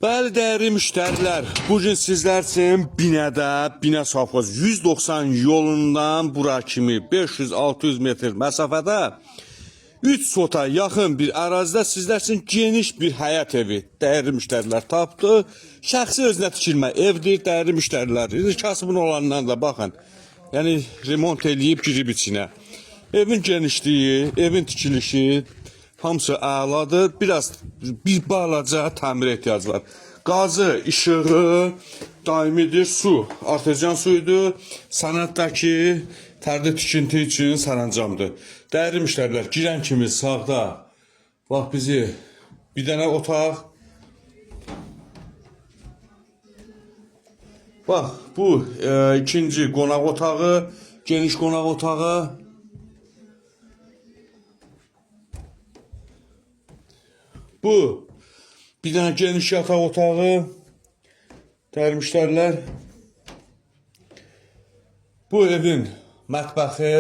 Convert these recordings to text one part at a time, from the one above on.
Bəli, dəyərli müştərilər, bugün sizlər üçün binədə, binə safxoz 190 yolundan bura kimi 500-600 metr məsafədə 3 sota yaxın bir ərazidə sizlər üçün geniş bir həyat evi dəyərli müştərilər tapdı. Şəxsi özünə tikilmə evdir, dəyərli müştərilər. Kasıbın olandan da baxın, yəni remont eləyib girib içinə. Evin genişliyi, evin tikilişi hamısı əladır. Bir balaca təmir ehtiyacı var. Qazı, işığı daimidir, su, artezyan suyudur. Sənətdəki tərdə tikinti üçün sərəncamdır. Dəyərli müştərilər, girən kimi sağda bax bizi bir dənə otaq. Bax, bu ikinci qonaq otağı, geniş qonaq otağı. Bu bir dənə geniş yataq otağı. Dəyərli müştərilər, bu evin mətbəxi.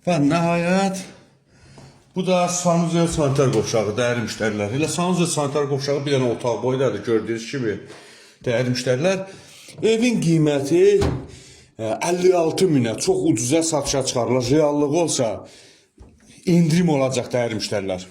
Və nəhayət bu da sanuzel sanitar qovşağı, dəyərli müştərilər. Elə sanuzel sanitar qovşağı bir dənə otaq boydadır, gördüyünüz kimi. Dəyərli müştərilər, evin qiyməti 56 minə çox ucuza satışa çıxarılır. Reallığı olsa indirim olacaq dəyərli müştərilər.